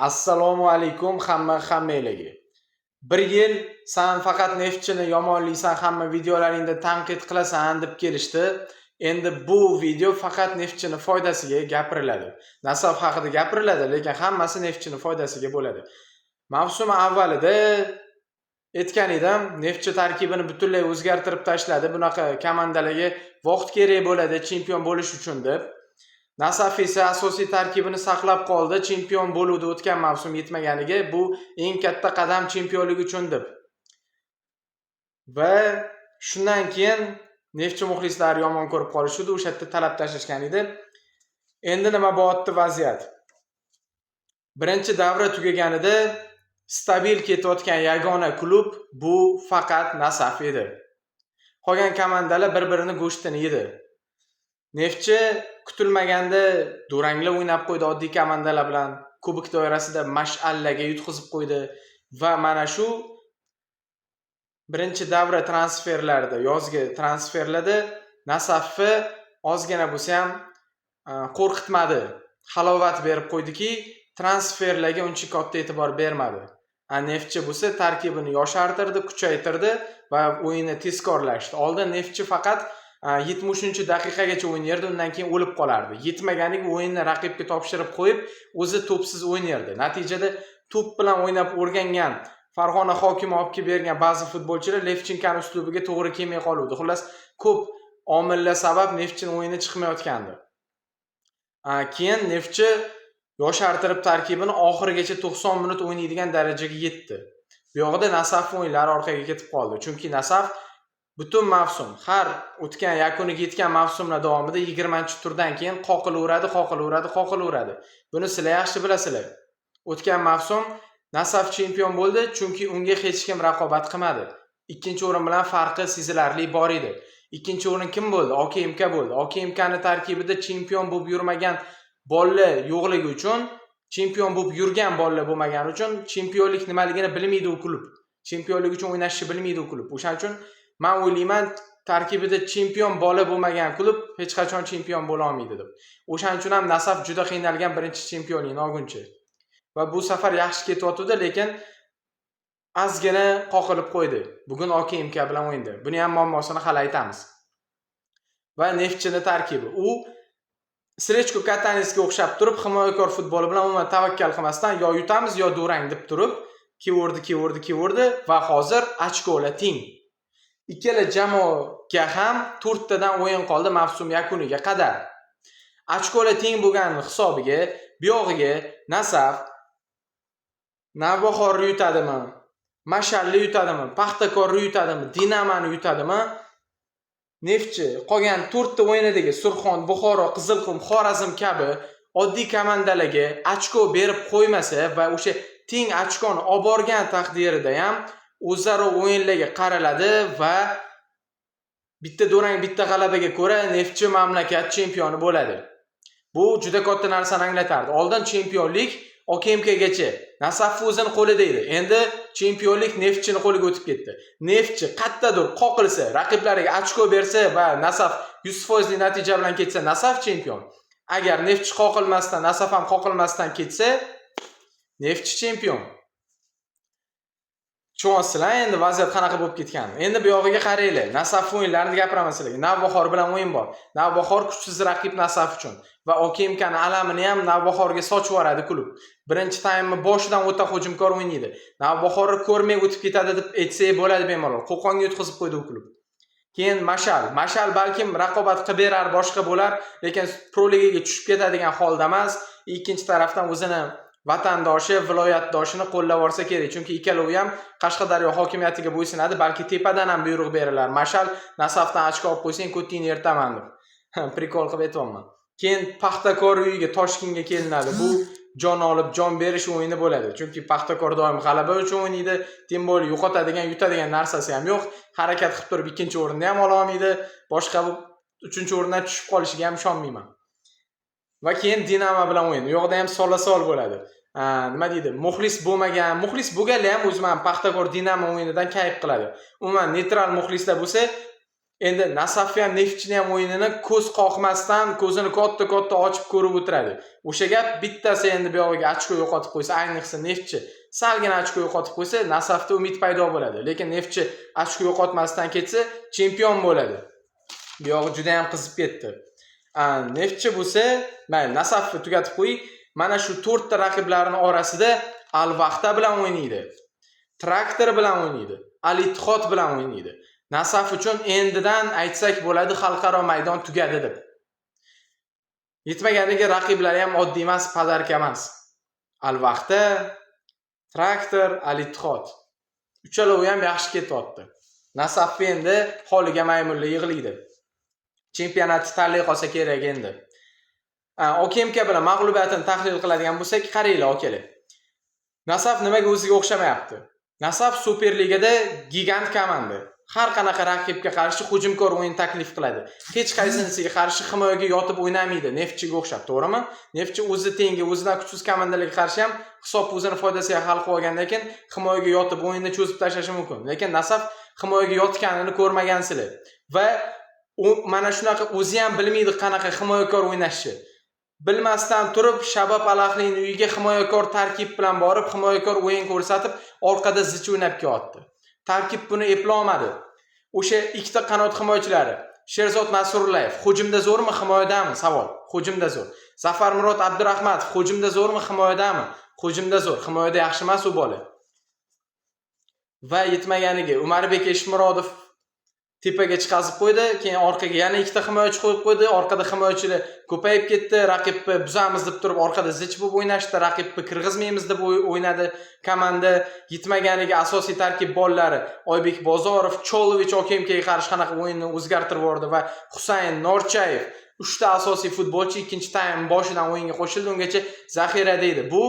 Assalomu alaykum hammalarga. Bir yil sen faqat Neftchini yomonlaysan, hamma videolaringda tanqid qilasan deb kelishdi. Endi bu video faqat Neftchini foydasiga gapiriladi. Nasaf haqida gapiriladi, lekin hammasi Neftchini foydasiga bo'ladi. Mavsum avvalida aytgan edim, Neftchi tarkibini butunlay o'zgartirib tashladi. Bunaqa komandalarga vaqt kerak bo'ladi chempion bo'lish uchun deb. Nasaf esa asosiy tarkibini saqlab qoldi. Chempion bo'luvdi o'tgan mavsum yetmaganiga, bu eng katta qadam chempionlik uchun deb. Va shundan keyin Neftchi muxlislari yomon ko'rib qolishdi, o'sha yerda talab tashlashgan edi. Endi nima bo'lyapti vaziyat? Birinchi davra tugaganida stabil ketayotgan yagona klub bu faqat Nasaf edi. Qolgan komandalar bir-birini go'shtini yedi. Neftchi kutilmaganda duranglar o'ynab qo'ydi oddiy komandalar bilan. Kubok doirasida mash'allaga yutqizib qo'ydi va mana shu birinchi davra transferlarida, yozgi transferlarda Nasafni ozgina bo'lsa ham qo'rqitmadi. Halovat berib qo'ydiki, transferlarga uncha katta e'tibor bermadi. Neftchi bo'lsa tarkibini yoshartirdi, kuchaytirdi va o'yinni tezkorlashdi. Oldin Neftchi faqat 70-daqiqagacha o'ynardi, undan keyin o'lib qolardi. Yetmaganiga o'yinni raqibga topshirib qo'yib, o'zi to'psiz o'ynardi. Natijada to'p bilan o'ynab o'rgangan Farg'ona hokimi olib kelib bergan ba'zi futbolchilar Levchenkoning uslubiga to'g'ri kelmay qoldi. Xullas, ko'p omillar sabab Neftchining o'yini chiqmayotgandi. Keyin Neftchi yoshartirib tarkibini oxirigacha 90 minut o'ynaydigan darajaga yetdi. Bu yoqda Nasaf o'yinlari orqaga ketib qoldi. Chunki Nasaf butun mavsum, har o'tgan yakuniga yetgan mavsumlar davomida 20-turdan keyin qoqilaveradi. Buni sizlar yaxshi bilasizlar. O'tgan mavsum Nasaf chempion bo'ldi, chunki unga hech kim raqobat qilmadi. Ikkinchi o'rin bilan farqi sezilarli bor edi. Ikkinchi o'rin kim bo'ldi? OKMK bo'ldi. OKMKning tarkibida chempion bo'lib yurmagan bolalar yo'qligi uchun, chempion bo'lib yurgan bolalar bo'lmagani uchun chempionlik nimaligini bilmaydi u klub. Chempionlik uchun o'ynashni bilmaydi u klub. O'shaning uchun men o'ylayman, tarkibida chempion bola bo'lmagan klub hech qachon chempion bo'la olmaydi deb. O'shaning uchun ham Nasaf juda qiynalgan birinchi chempionlikni olguncha. Va bu safar yaxshi ketyapti, lekin ozgina qoqilib qo'ydi. Bugun OKMK bilan o'yindi. Buni ham muammosini hal aytamiz. Va Neftchining tarkibi, u Srechko Katanetsga o'xshab turib, himoyakor futboli bilan umuman tavakkal qilmasdan yo yutamiz yo durang deb turib, keverdi va hozir ochkolar teng. Ikkala jamoaga ham 4 tadan o'yin qoldi mavsum yakuniga qadar. Ochkolar teng bo'lgan hisobiga, bu yog'iga Nasaf Navbahorni yutadimi? Mashalni yutadimi? Paxtakorni yutadimi? Dinamoni yutadimi? Neftchi qolgan 4 ta o'yindagi Surxon, Buxoro, Qizilqum, Xorazm kabi oddiy komandalarga ochko berib qo'ymasa va o'sha teng ochkoni olib borgan taqdirida ham o'zaro o'yinlarga qaraladi va bitta durang, bitta g'alabaga ko'ra Neftchi mamlakat chempioni bo'ladi. Bu juda katta narsani anglatardi. Oldin chempionlik OKMKgacha Nasaf o'zining qo'lida edi. Endi chempionlik Neftchining qo'liga o'tib ketdi. Neftchi qattadur qoqilsa, raqiblariga ochko bersa va Nasaf 100% natija bilan ketsa, Nasaf chempion. Agar Neftchi qoqilmasdan, Nasaf ham qoqilmasdan ketsa, Neftchi chempion. Tushunasizlar, endi vaziyat qanaqa bo'lib ketgan. Endi bu yog'iga qaranglar. Nasaf o'yinlarini gapiraman sizlarga. Navbahor bilan o'yin bor. Navbahor kuchsiz raqib Nasaf uchun va OKMKning alamini ham Navbahorga sochib yuboradi klub. Birinchi taymni boshidan o'ta hujumkor o'ynaydi. Navbahorni ko'rmay o'tib ketadi deb aytsak bo'ladi bemalol. Qo'qonga yutqizib qo'ydi u klub. Keyin Mashal balkim raqobat qilib berar, boshqa bo'lar, lekin Pro Ligaga tushib ketadigan holda emas. Ikkinchi tarafdan o'zini vatandoshi, viloyatdoshini qo'llab olsa kerak. Chunki ikkalovi ham Qashqadaryo hokimiyatiga bo'ysunadi, balki tepadan ham buyruq berilar. Mashal Nasafdan ochko olib qo'ysang, ko'tingni ertaman deb. Prikol qilib aytayapman. Keyin Paxtakor uyiga Toshkentga kelinadi. Bu jon olib, jon berish o'yini bo'ladi. Chunki Paxtakor doim g'alaba uchun o'ynaydi. Tim bo'li yo'qotadigan, yutadigan narsasi ham yo'q. Harakat qilib turib ikkinchi o'rinni ham ola olmaydi. Boshqa bu 3-o'rindan tushib qolishiga ham ishonmayman. Va keyin Dinamo bilan o'yin. U yoqda ham sola-sol bo'ladi. Nima deydi? Muxlis bo'lganlar ham o'zman Paxtakor Dinamo o'yinidan kayf qiladi. Umuman neytral muxlislar bo'lsa, Endi Nasafni ham Neftchini ham o'yinini ko'z qoqmasdan, ko'zini katta-katta ochib ko'rib o'tiradi. O'sha gap bittasi endi bu yo'g'iga ochko yo'qotib qo'ysa, ayniqsa Neftchi salgina ochko yo'qotib qo'ysa, Nasafda umid paydo bo'ladi. Lekin Neftchi ochko yo'qotmasdan ketsa, chempion bo'ladi. Bu yo'g'i juda ham qizib ketdi. Neftchi bo'lsa, mayli Nasafni tugatib qo'y. Mana shu 4 ta raqiblarning orasida Al-Vahda bilan o'ynaydi. Traktor bilan o'ynaydi. Al-Ittihod bilan o'ynaydi. Nasaf uchun endidan aytsak bo'ladi, xalqaro maydon tugadi deb. Yetmaganiga raqiblari ham oddiy emas, padarka emas. Al-Vahda, Traktor, Al-Ittihod. Uchalovi ham yaxshi ketyapti. Nasaf endi holiga maymunlar yig'laydi. Chempionatni tanlay qolsa kerak endi. OKMK bilan mag'lubiyatini tahlil qiladigan bo'lsak, qaranglar akalar. Nasaf nimaga o'ziga o'xshamayapti? Nasaf Superligada gigant komanda. Har qanaqa raqibga qarshi hujumkor o'yin taklif qiladi. Hech qaysinisiga qarshi himoyaga yotib o'ynamaydi, Neftchiga o'xshab, to'g'rimi? Neftchi o'zi tengi, o'zidan kuchsiz komandalarga qarshi ham hisob o'zini foydasiga hal qilib olgandan keyin himoyaga yotib o'yinni cho'zib tashlashi mumkin. Lekin Nasaf himoyaga yotganini ko'rmagansizlar va mana shunaqa o'zi ham bilmaydi qanaqa himoyakor o'ynashni. Bilmasdan turib Shabab Alahlining uyiga himoyakor tarkib bilan borib, himoyakor o'yin ko'rsatib, orqada zich o'ynab kelyapti. Tarkib buni eplolmadi. O'sha ikkita qanot himoyachilari, Sherzod Nasrullayev hujumda zo'rmi, himoyadami? Savol. Hujumda zo'r. Zafar Murod Abdurahmatov hujumda zo'rmi, himoyadami? Hujumda zo'r. Himoyada yaxshi emas u bola. Va yetmaganiga Umarbek Eshmurodov tepaga chiqazib qo'ydi, keyin orqaga yana ikkita himoyachi qo'yib qo'ydi. Orqada himoyachilar ko'payib ketdi. Raqibni buzamiz deb turib orqada zich bo'lib o'ynashdi, raqibni kirgizmaymiz deb o'ynadi. Komanda yetmaganiga asosiy tarkib bollari Oybek Bozorov, Cholovich OKMKga qarshi qanaqa o'yinni o'zgartirib yubordi va Husayn Norchayev 3 ta asosiy futbolchi ikkinchi taym boshidan o'yinga qo'shildi. Ungacha zaxirada edi. Bu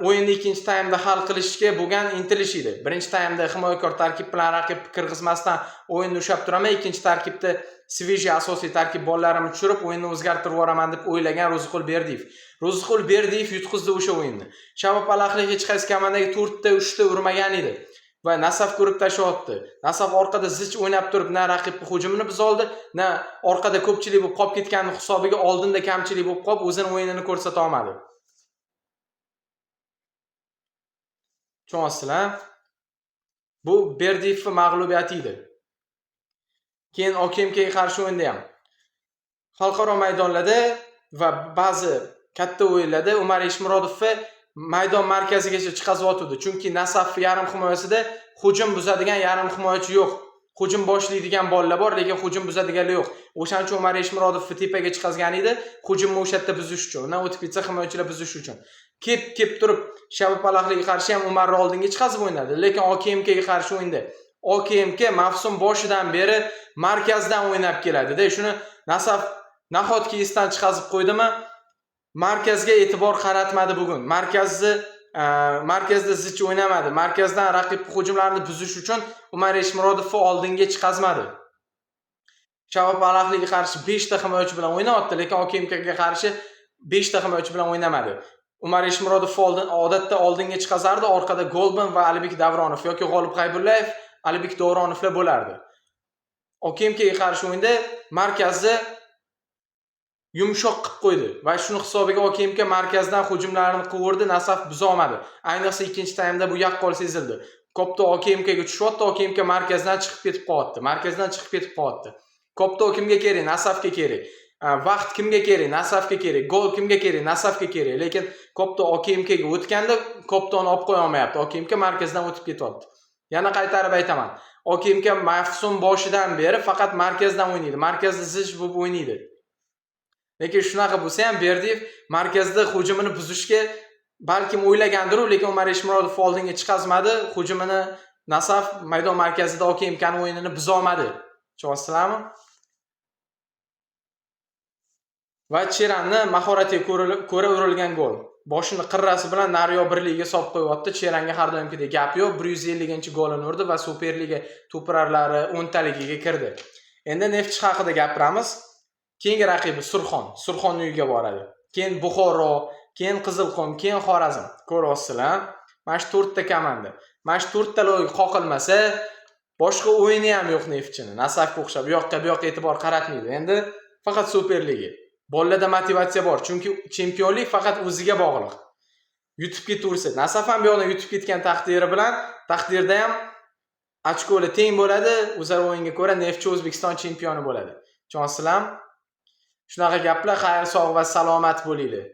o'yinni ikkinchi taymda hal qilishga bo'lgan intilish edi. Birinchi taymda himoyakor tarkib bilan raqib kirgizmasdan o'yinni ushlab turaman, ikkinchi tarkibda Sveji asosiy tarkib bollarimni tushirib o'yinni o'zgartirib yuboraman deb o'ylagan Ro'ziqul Berdiyev. Ro'ziqul Berdiyev yutqizdi o'sha o'yinni. Shabab Alahli hech qaysi komandaga 4 ta 3 ta urmagan edi va Nasaf ko'rib tashlayapti. Nasaf orqada zich o'ynab turib, na raqibning hujumini buzoldi, na orqada ko'pchilik bo'lib qolib ketganning hisobiga oldinda kamchilik bo'lib qolib, o'zining o'yinini ko'rsata olmadi. Tushunasizlar? Bu Berdiyevning mag'lubiyati edi. Keyin OKMKga qarshi o'yinda ham xalqaro maydonlarda va ba'zi katta o'yinlarda Umar Eshmurodovni maydon markazigacha chiqazyotdi. Chunki Nasaf yarim himoyasida hujum buzadigan yarim himoyachi yo'q. Hujum boshlaydigan bolalar bor, lekin hujum buzadiganlar yo'q. O'shaning uchun Umar Eshmurodovni tepaga chiqazgan edi, hujumni o'sha yerda buzish uchun, undan o'tib ketsa himoyachilar buzish uchun. Kep turib Shabab Alahliga qarshi ham Umarni oldinga chiqazib o'ynadi, lekin OKMKga qarshi o'yinda OKMK mavsum boshidan beri markazdan o'ynab keladi-da. Shuni Nasaf nahotki esdan chiqazib qo'ydimi? Markazga e'tibor qaratmadi bugun. Markazda zich o'ynamadi. Markazdan raqib hujumlarini buzish uchun Umar Eshmurodovni oldinga chiqazmadi. Shabab Alahliga qarshi 5 ta himoyachi bilan o'ynayapti, lekin OKMKga qarshi 5 ta himoyachi bilan o'ynamadi. Umar Eshmurodov odatda oldinga chiqazardi, orqada Golban va Alibek Davronov yoki G'olib G'aybullayev, Alibek Davronovlar bo'lardi. OKMKga qarshi o'yinda markazni yumshoq qilib qo'ydi va shuni hisobiga OKMK markazdan hujumlarini qildi, Nasaf buza olmadi. Ayniqsa ikkinchi taymda bu yaqqol sezildi. Kopto OKMKga tushyapti, OKMK markazdan chiqib ketib qoldi. Kopto kimga kerak? Nasafga kerak. Vaqt kimga kerak? Nasafga kerak. Gol kimga kerak? Nasafga kerak. Lekin Kopto OKMKga o'tganda Koptoni olib qo'ya olmayapti. OKMK markazdan o'tib ketyapti. Yana qaytarib aytaman. OKMK mavsum boshidan beri faqat markazdan o'ynaydi. Markazda zich bo'lib o'ynaydi. Lekin shunaqa bo'lsa ham Berdiyev markazda hujumini buzishga balkim o'ylagandir, lekin Umar Eshmurodov oldinga chiqazmadi. Hujumini Nasaf maydon markazida OKMKning o'yinini buza olmadi. Tushunasizlarmi? Va Cheranni mahoratiga ko'ra urilgan gol. Boshini qirrasi bilan Naryo birligiga solib qo'yapti. Cheranga har doimgidek gap yo'q. 150-golini urdi va Superliga to'pirarlari 10 taligiga kirdi. Endi Neftchi haqida gapiramiz. Keyingi raqibi Surxon uyiga boradi. Keyin Buxoro, keyin Qizilqum, keyin Xorazm. Ko'ryapsizlar? Mana shu 4 ta komanda. Mana shu 4 ta loyiha qoqilmasa, boshqa o'yini ham yo'q Neftchini. Nasafga o'xshab bu yoqqa e'tibor qaratmaydi. Endi faqat Superliga. Bolalarda motivatsiya bor, chunki chempionlik faqat o'ziga bog'liq. Yutib ketaversa, Nasaf ham bu yoqdan yutib ketgan taqdirda ham ochkoli teng bo'ladi. O'zaro o'yinga ko'ra Neftchi O'zbekiston chempioni bo'ladi. Chonsizlar. Shunaqa gaplar, xayr, sog' va salomat bo'linglar.